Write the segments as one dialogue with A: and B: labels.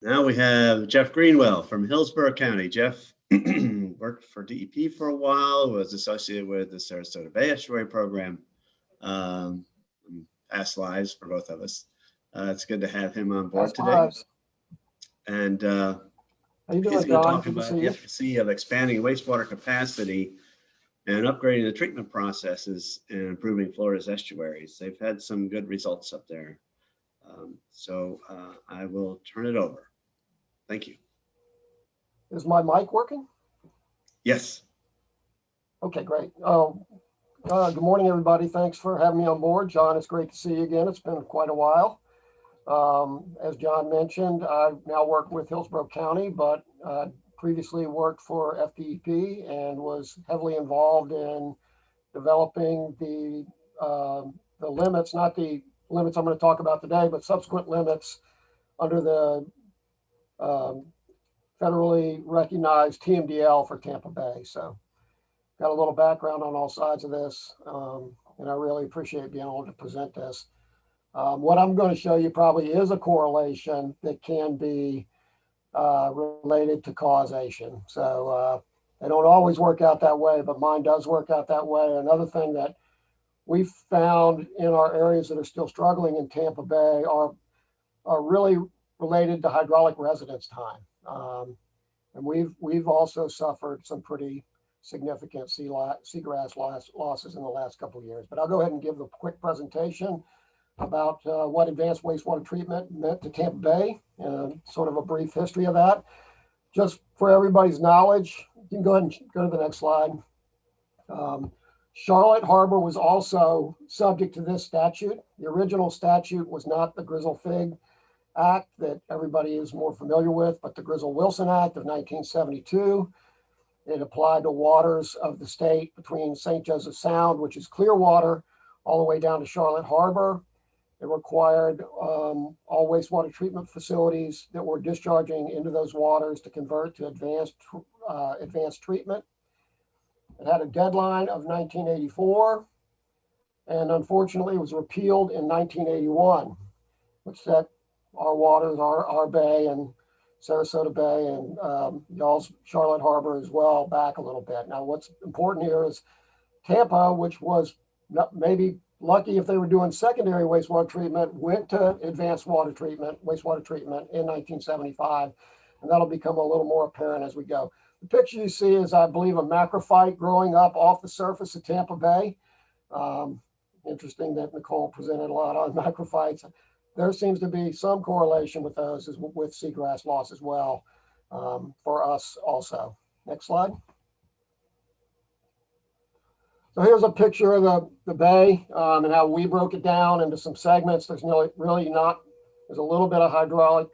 A: Now we have Jeff Greenwell from Hillsborough County. Jeff worked for DEP for a while, was associated with the Sarasota Bay Estuary Program. Past lives for both of us. It's good to have him on board today. And
B: how you doing,
A: he's going to
B: John?
A: talk about the efficacy of expanding wastewater capacity and upgrading the treatment processes and improving Florida's estuaries. They've had some good results up there. So I will turn it over. Thank you.
B: Is my mic working?
A: Yes.
B: Okay, great. Good morning, everybody. Thanks for having me on board. John, it's great to see you again. It's been quite a while. As John mentioned, I now work with Hillsborough County, but previously worked for FDEP and was heavily involved in developing the limits, not the limits I'm going to talk about today, but subsequent limits under the federally recognized TMDL for Tampa Bay. So got a little background on all sides of this, and I really appreciate being able to present this. What I'm going to show you probably is a correlation that can be related to causation. So they don't always work out that way, but mine does work out that way. Another thing that we've found in our areas that are still struggling in Tampa Bay are really related to hydraulic residence time. And we've also suffered some pretty significant seagrass losses in the last couple of years. But I'll go ahead and give a quick presentation about what advanced wastewater treatment meant to Tampa Bay and sort of a brief history of that. Just for everybody's knowledge, you can go ahead and go to the next slide. Charlotte Harbor was also subject to this statute. The original statute was not the Grizzle-Figg Act that everybody is more familiar with, but the GRizzle Wilson Act of 1972. It applied to waters of the state between St. Joseph Sound, which is clear water, all the way down to Charlotte Harbor. It required all wastewater treatment facilities that were discharging into those waters to convert to advanced treatment. It had a deadline of 1984, and unfortunately it was repealed in 1981, which set our waters, our bay and Sarasota Bay and y'all's Charlotte Harbor as well back a little bit. Now what's important here is Tampa, which was maybe lucky if they were doing secondary wastewater treatment, went to advanced wastewater treatment in 1975, and that'll become a little more apparent as we go. The picture you see is, I believe, a macrophyte growing up off the surface of Tampa Bay. Interesting that Nicole presented a lot on macrophytes. There seems to be some correlation with those with seagrass loss as well for us also. Next slide. So here's a picture of the bay and how we broke it down into some segments. There's really not, there's a little bit of hydraulic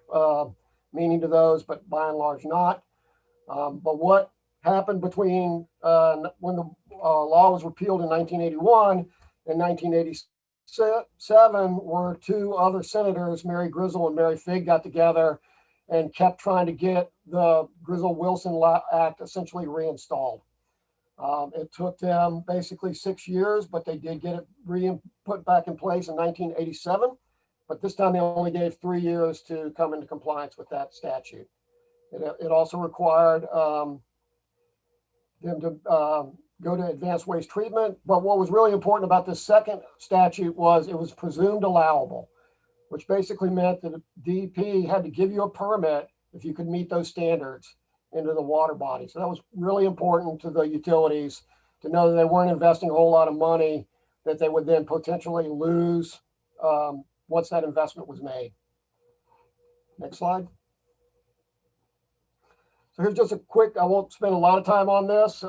B: meaning to those, but by and large not. But what happened between when the law was repealed in 1981 and 1987 were two other senators, Mary Grizzle and Mary Figg, got together and kept trying to get the GRizzle Wilson Act essentially reinstalled. It took them basically 6 years, but they did get it put back in place in 1987. But this time they only gave 3 years to come into compliance with that statute. It also required them to go to advanced waste treatment. But what was really important about this second statute was it was presumed allowable, which basically meant that DEP had to give you a permit if you could meet those standards into the water body. So that was really important to the utilities to know that they weren't investing a whole lot of money that they would then potentially lose once that investment was made. Next slide. So here's just a quick, I won't spend a lot of time on this.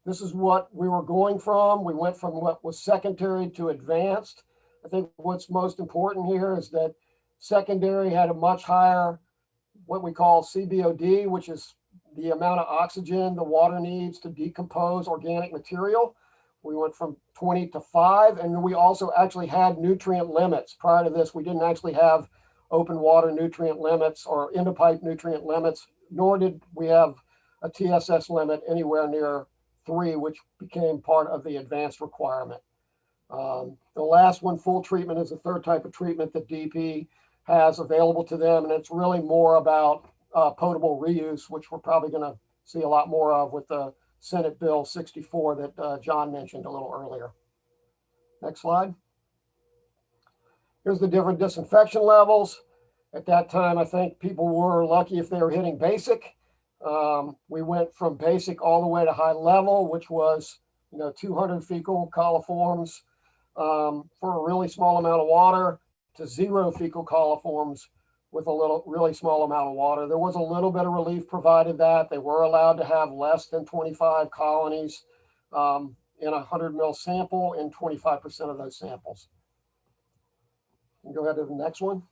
B: This is what we were going from. We went from what was secondary to advanced. I think what's most important here is that secondary had a much higher, what we call CBOD, which is the amount of oxygen the water needs to decompose organic material. We went from 20 to 5, and we also actually had nutrient limits. Prior to this, we didn't actually have open water nutrient limits or end-of-pipe nutrient limits, nor did we have a TSS limit anywhere near 3, which became part of the advanced requirement. The last one, full treatment, is the third type of treatment that DEP has available to them. And it's really more about potable reuse, which we're probably going to see a lot more of with the Senate Bill 64 that John mentioned a little earlier. Next slide. Here's the different disinfection levels. At that time, I think people were lucky if they were hitting basic. We went from basic all the way to high level, which was 200 fecal coliforms for a really small amount of water, to 0 fecal coliforms with a really small amount of water. There was a little bit of relief provided that they were allowed to have less than 25 colonies in a 100 ml sample in 25% of those samples. Go ahead to the next one.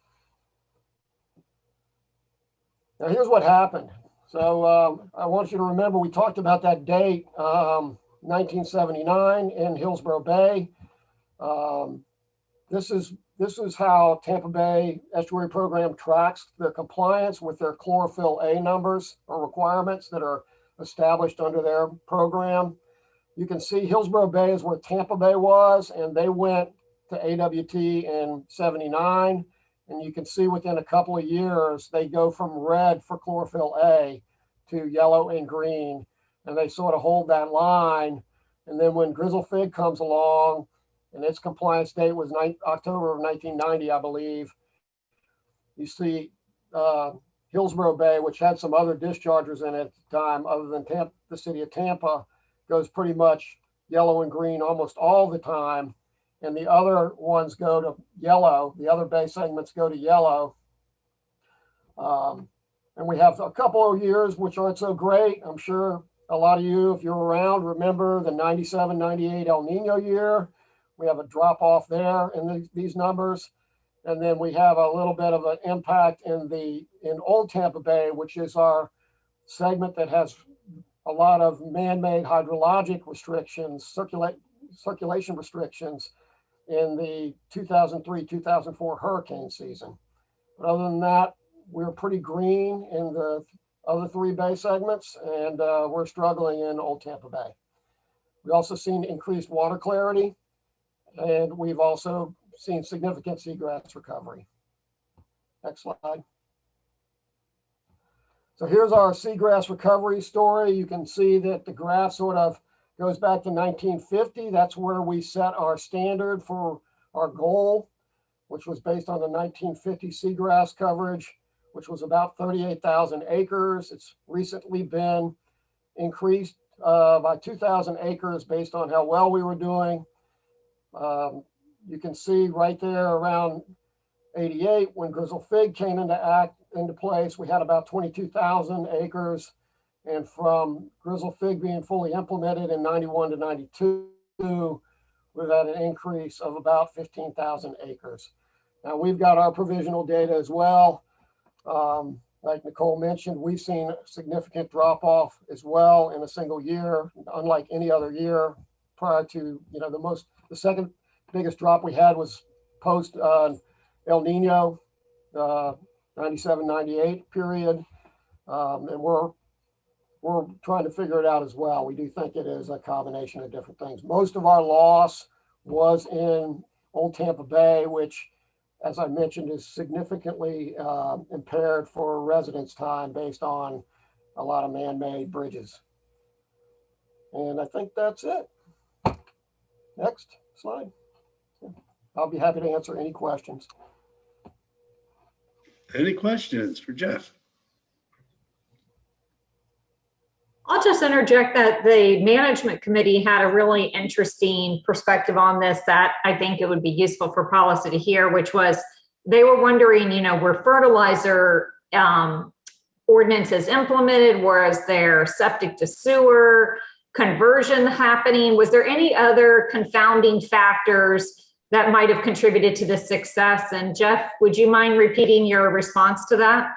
B: Now here's what happened. So I want you to remember, we talked about that date, 1979 in Hillsborough Bay. This is how Tampa Bay Estuary Program tracks the compliance with their chlorophyll A numbers or requirements that are established under their program. You can see Hillsborough Bay is where Tampa Bay was, and they went to AWT in 79. And you can see within a couple of years, they go from red for chlorophyll A to yellow and green, and they sort of hold that line. And then when Grizzle Fig comes along, and its compliance date was October of 1990, I believe, you see Hillsborough Bay, which had some other dischargers in it at the time, other than the city of Tampa, goes pretty much yellow and green almost all the time. And the other ones go to yellow. The other bay segments go to yellow. And we have a couple of years which aren't so great. I'm sure a lot of you, if you're around, remember the 97, 98 El Nino year. We have a drop off there in these numbers. And then we have a little bit of an impact in Old Tampa Bay, which is our segment that has a lot of man-made hydrologic restrictions, circulation restrictions in the 2003-2004 hurricane season. But other than that, we're pretty green in the other 3 bay segments, and we're struggling in Old Tampa Bay. We also seen increased water clarity, and we've also seen significant seagrass recovery. Next slide. So here's our seagrass recovery story. You can see that the graph sort of goes back to 1950. That's where we set our standard for our goal, which was based on the 1950 seagrass coverage, which was about 38,000 acres. It's recently been increased by 2,000 acres based on how well we were doing. You can see right there around 88, when Grizzle Fig came into place, we had about 22,000 acres. And from Grizzle Fig being fully implemented in 91 to 92, we've had an increase of about 15,000 acres. Now we've got our provisional data as well. Like Nicole mentioned, we've seen a significant drop off as well in a single year, unlike any other year prior to, the second biggest drop we had was post El Nino, 97, 98 period. And we're trying to figure it out as well. We do think it is a combination of different things. Most of our loss was in Old Tampa Bay, which, as I mentioned, is significantly impaired for residence time based on a lot of man-made bridges. And I think that's it. Next slide. I'll be happy to answer any questions.
A: Any questions for Jeff?
C: I'll just interject that the management committee had a really interesting perspective on this that I think it would be useful for policy to hear, which was they were wondering, were fertilizer ordinances implemented, whereas their septic to sewer conversion happening? Was there any other confounding factors that might have contributed to this success? And Jeff, would you mind repeating your response to that?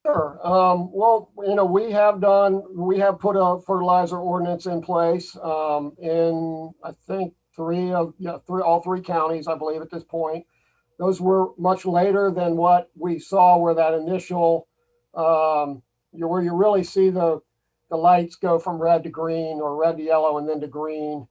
B: Sure. Well, we have put a fertilizer ordinance in place in, I think, all three counties, I believe, at this point. Those were much later than what we saw, where that initial, where you really see the lights go from red to green or red to yellow and then to green.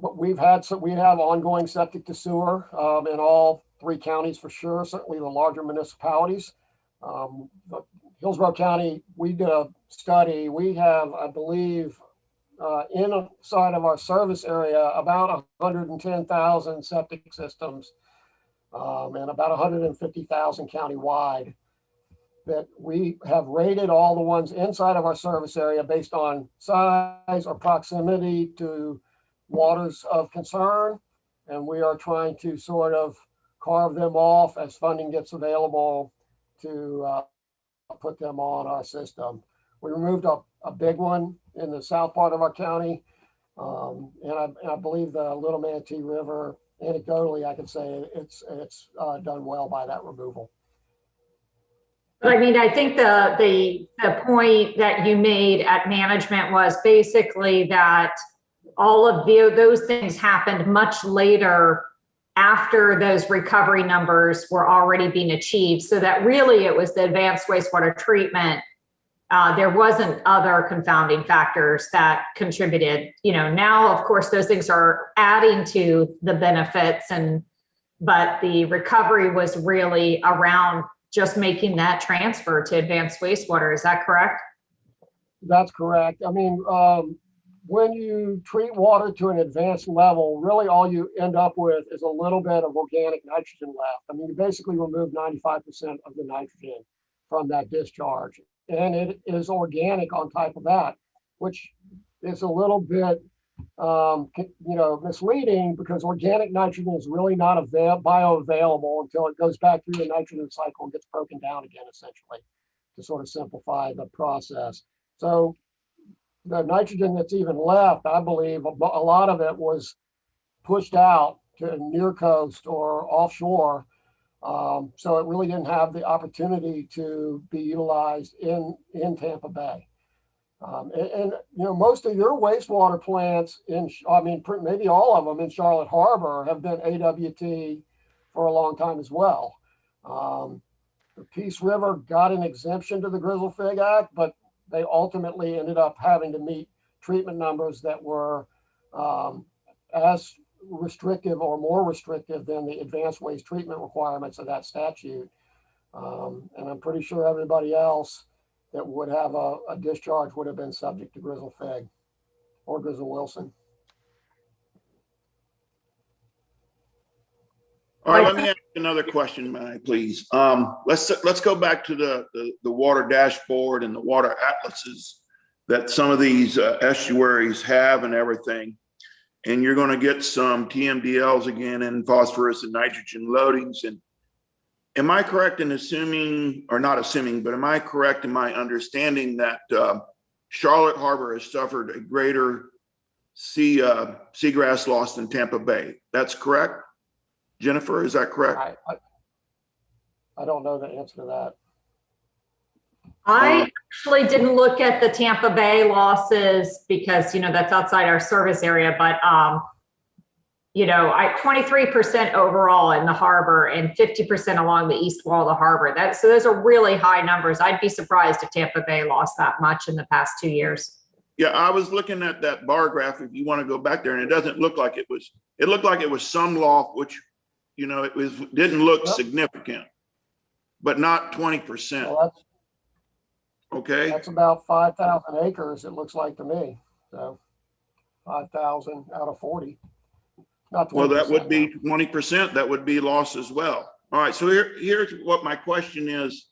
B: but we have ongoing septic to sewer in all 3 counties for sure, certainly the larger municipalities. But Hillsborough County, we did a study. We have, I believe, inside of our service area, about 110,000 septic systems and about 150,000 countywide that we have rated all the ones inside of our service area based on size or proximity to waters of concern. And we are trying to sort of carve them off as funding gets available to put them on our system. We removed a big one in the south part of our county. And I believe the Little Manatee River, anecdotally, I could say it's done well by that removal.
C: I mean, I think the point that you made at management was basically that all of those things happened much later after those recovery numbers were already being achieved. So that really it was the advanced wastewater treatment. There wasn't other confounding factors that contributed. Now, of course, those things are adding to the benefits, but the recovery was really around just making that transfer to advanced wastewater. Is that correct?
B: That's correct. I mean, when you treat water to an advanced level, really all you end up with is a little bit of organic nitrogen left. I mean, you basically remove 95% of the nitrogen from that discharge. And it is organic on top of that, which is a little bit misleading because organic nitrogen is really not bioavailable until it goes back through the nitrogen cycle and gets broken down again, essentially, to sort of simplify the process. So the nitrogen that's even left, I believe a lot of it was pushed out to near coast or offshore. So it really didn't have the opportunity to be utilized in Tampa Bay. Most of your wastewater plants maybe all of them in Charlotte Harbor have been AWT for a long time as well. The Peace River got an exemption to the Grizzle-Figg Act, but they ultimately ended up having to meet treatment numbers that were as restrictive or more restrictive than the advanced waste treatment requirements of that statute. And I'm pretty sure everybody else that would have a discharge would have been subject to Grizzle-Figg or Grizzle-Wilson.
D: All right, let me ask another question, may I please? Let's go back to the water dashboard and the water atlases that some of these estuaries have and everything. And you're going to get some TMDLs again and phosphorus and nitrogen loadings. And am I correct in assuming, or not assuming, but am I correct in my understanding that Charlotte Harbor has suffered a greater seagrass loss than Tampa Bay? That's correct? Jennifer, is that correct?
B: I don't know the answer to that.
C: I actually didn't look at the Tampa Bay losses because, that's outside our service area, but, 23% overall in the harbor and 50% along the east wall of the harbor. So those are really high numbers. I'd be surprised if Tampa Bay lost that much in the past 2 years.
D: Yeah, I was looking at that bar graph, if you want to go back there, and it doesn't look like it was, it looked like it was some loss, which, didn't look significant, but not 20%.
B: Well,
D: okay.
B: That's about 5,000 acres, it looks like to me. So 5,000 out of 40.
D: Well, that would be 20%. That would be loss as well. All right. So here's what my question is.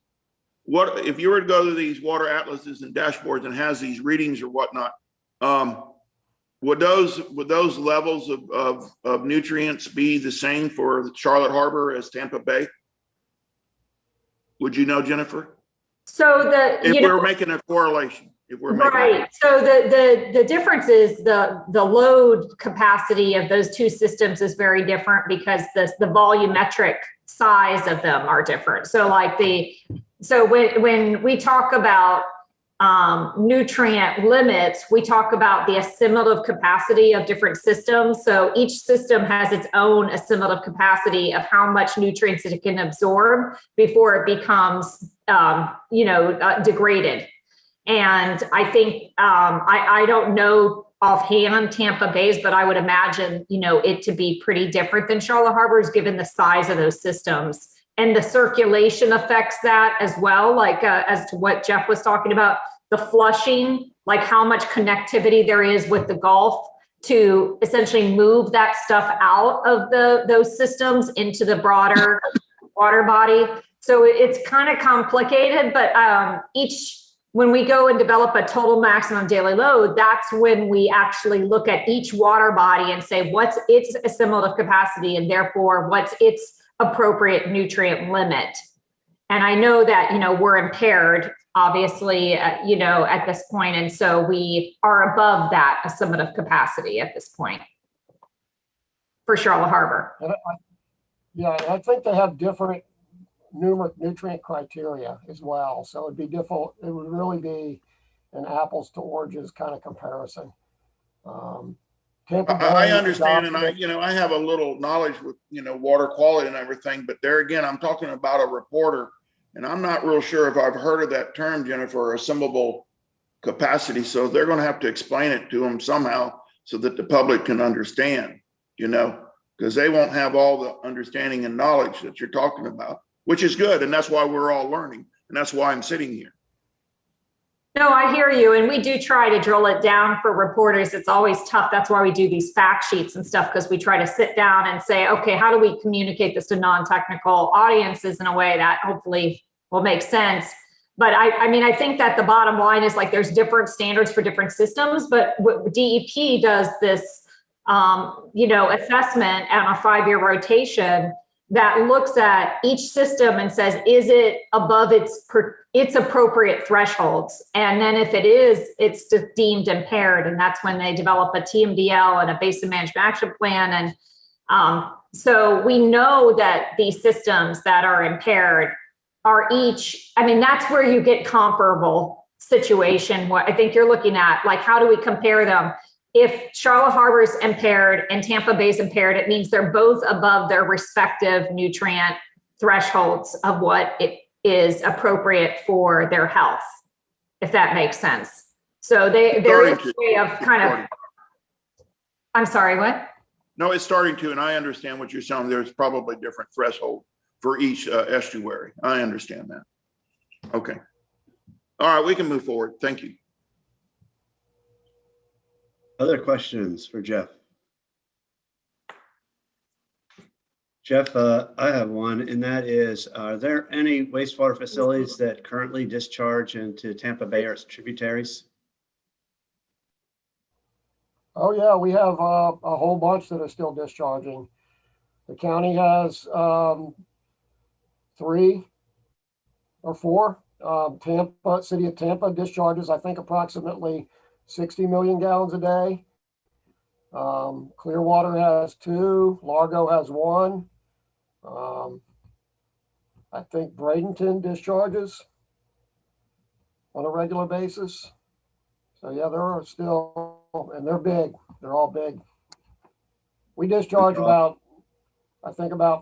D: What if you were to go to these water atlases and dashboards and has these readings or whatnot? Would those levels of nutrients be the same for Charlotte Harbor as Tampa Bay? Would you know, Jennifer?
C: So
D: if we're making a correlation.
C: Right. So the difference is the load capacity of those two systems is very different because the volumetric size of them are different. So when we talk about nutrient limits, we talk about the assimilative capacity of different systems. So each system has its own assimilative capacity of how much nutrients it can absorb before it becomes degraded. And I think I don't know offhand Tampa Bay's, but I would imagine, it to be pretty different than Charlotte Harbor's given the size of those systems. And the circulation affects that as well, like as to what Jeff was talking about, the flushing, like how much connectivity there is with the Gulf to essentially move that stuff out of those systems into the broader water body. So it's kind of complicated, but when we go and develop a total maximum daily load, that's when we actually look at each water body and say, what's its assimilative capacity, and therefore what's its appropriate nutrient limit. And I know that, we're impaired, obviously, at this point. And so we are above that assimilative capacity at this point for Charlotte Harbor.
B: I think they have different numeric nutrient criteria as well. So it'd be difficult. It would really be an apples to oranges kind of comparison.
D: I understand, and I have a little knowledge with water quality and everything, but there again, I'm talking about a reporter, and I'm not real sure if I've heard of that term, Jennifer, assimilable capacity. So they're going to have to explain it to them somehow so that the public can understand, because they won't have all the understanding and knowledge that you're talking about, which is good, and that's why we're all learning, and that's why I'm sitting here.
C: No, I hear you. And we do try to drill it down for reporters. It's always tough. That's why we do these fact sheets and stuff, because we try to sit down and say, okay, how do we communicate this to non-technical audiences in a way that hopefully will make sense? But I think that the bottom line is, like, there's different standards for different systems, but what DEP does this, assessment on a 5-year rotation that looks at each system and says, is it above its appropriate thresholds? And then if it is, it's deemed impaired. And that's when they develop a TMDL and a basin management action plan. And so we know that these systems that are impaired are that's where you get comparable situation. What I think you're looking at, like, how do we compare them? If Charlotte Harbor is impaired and Tampa Bay is impaired, it means they're both above their respective nutrient thresholds of what it is appropriate for their health, if that makes sense. So there is a way of I'm sorry, what?
D: No, it's starting to, and I understand what you're saying. There's probably different threshold for each estuary. I understand that. Okay. All right, we can move forward. Thank you.
A: Other questions for Jeff? Jeff, I have one, and that is, are there any wastewater facilities that currently discharge into Tampa Bay or its tributaries?
B: Oh yeah, we have a whole bunch that are still discharging. The county has 3 or 4. Tampa, city of Tampa discharges, I think, approximately 60 million gallons a day. Clearwater has 2. Largo has 1. I think Bradenton discharges on a regular basis. So yeah, there are still, and they're big. They're all big. We discharge about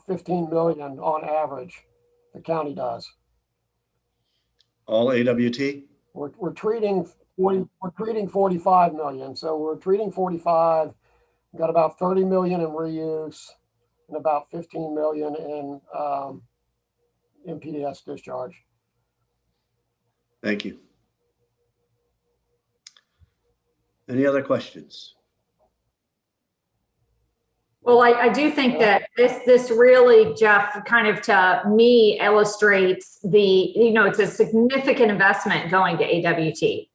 B: 15 million on average. The county does.
A: All AWT?
B: We're treating 45 million. So we're treating 45. We've got about 30 million in reuse and about 15 million in PDS discharge.
A: Thank you. Any other questions?
C: Well, I do think that this really, Jeff, kind of to me illustrates it's a significant investment going to AWT.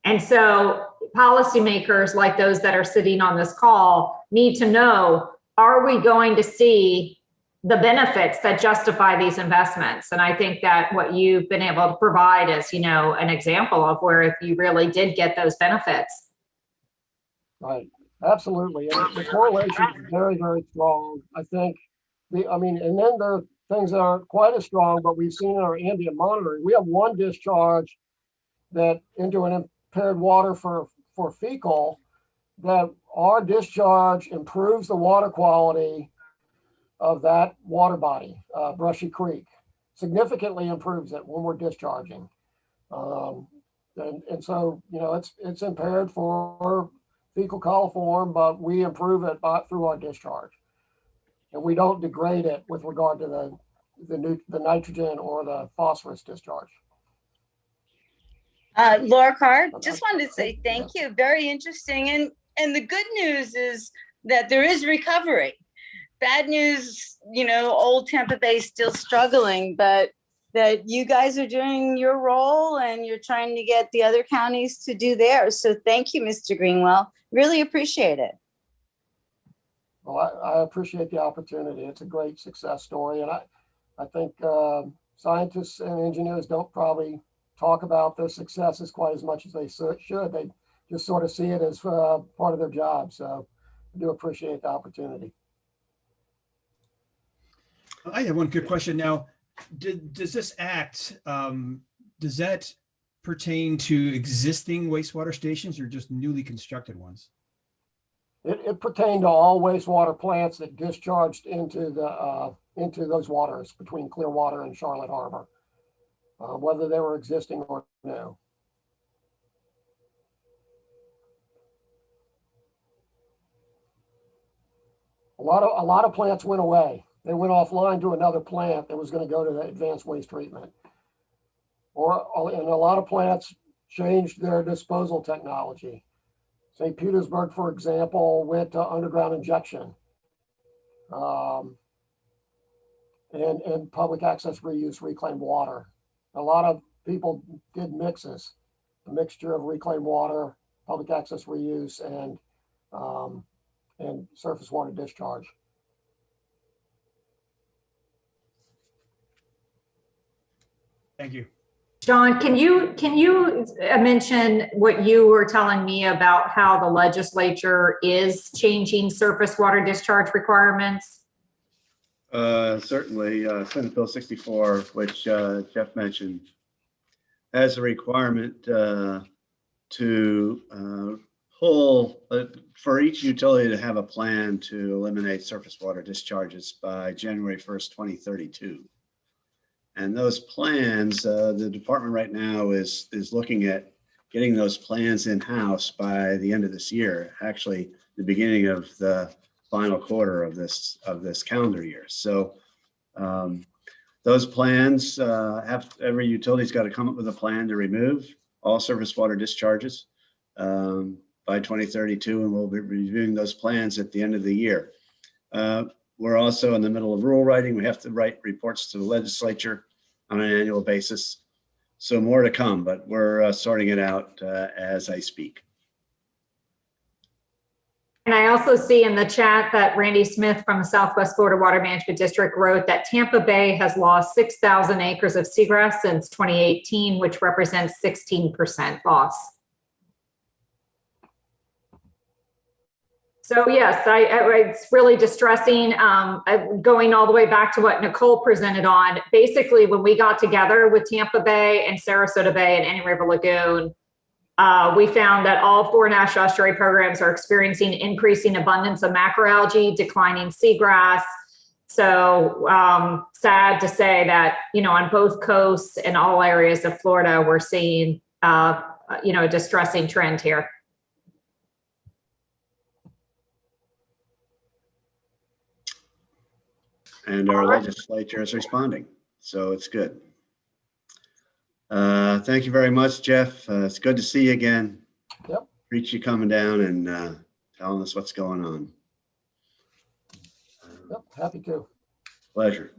C: And so policymakers like those that are sitting on this call need to know, are we going to see the benefits that justify these investments? And I think that what you've been able to provide is, an example of where you really did get those benefits.
B: Right. Absolutely. And the correlation is very, very strong. I think and then there are things that aren't quite as strong, but we've seen in our ambient monitoring, we have one discharge that into an impaired water for fecal, that our discharge improves the water quality of that water body, Brushy Creek, significantly improves it when we're discharging. And so, it's impaired for fecal coliform, but we improve it through our discharge. And we don't degrade it with regard to the nitrogen or the phosphorus discharge.
E: Laura Carr, just wanted to say thank you. Very interesting. And the good news is that there is recovery. Bad news, you know, old Tampa Bay is still struggling, but that you guys are doing your role and you're trying to get the other counties to do theirs. So thank you, Mr. Greenwell. Really appreciate it.
B: Well, I appreciate the opportunity. It's a great success story. And I think scientists and engineers don't probably talk about their successes quite as much as they should. They just sort of see it as part of their job. So I do appreciate the opportunity.
F: I have one good question now. Does this act, does that pertain to existing wastewater stations or just newly constructed ones?
B: It pertained to all wastewater plants that discharged into those waters between Clearwater and Charlotte Harbor, whether they were existing or no. A lot of plants went away. They went offline to another plant that was going to go to the advanced waste treatment. And a lot of plants changed their disposal technology. St. Petersburg, for example, went to underground injection and public access reuse reclaimed water. A lot of people did mixes, a mixture of reclaimed water, public access reuse, and surface water discharge.
F: Thank you.
C: John, can you mention what you were telling me about how the legislature is changing surface water discharge requirements?
A: Certainly, Senate Bill 64, which Jeff mentioned, has a requirement to pull for each utility to have a plan to eliminate surface water discharges by January 1st, 2032. And those plans, the department right now is looking at getting those plans in-house by the end of this year, actually the beginning of the final quarter of this calendar year. So those plans every utility's got to come up with a plan to remove all surface water discharges by 2032, and we'll be reviewing those plans at the end of the year. We're also in the middle of rule writing. We have to write reports to the legislature on an annual basis. So more to come, but we're sorting it out as I speak.
C: And I also see in the chat that Randy Smith from the Southwest Florida Water Management District wrote that Tampa Bay has lost 6,000 acres of seagrass since 2018, which represents 16% loss. So yes, it's really distressing. Going all the way back to what Nicole presented on, basically when we got together with Tampa Bay and Sarasota Bay and Any River Lagoon, we found that all 4 national estuary programs are experiencing increasing abundance of macroalgae, declining seagrass. So sad to say that, you know, on both coasts and all areas of Florida, we're seeing, you know, a distressing trend here.
A: And our legislature is responding, so it's good. Thank you very much, Jeff. It's good to see you again.
B: Yep.
A: Appreciate you coming down and telling us what's going on.
B: Yep, happy to.
A: Pleasure.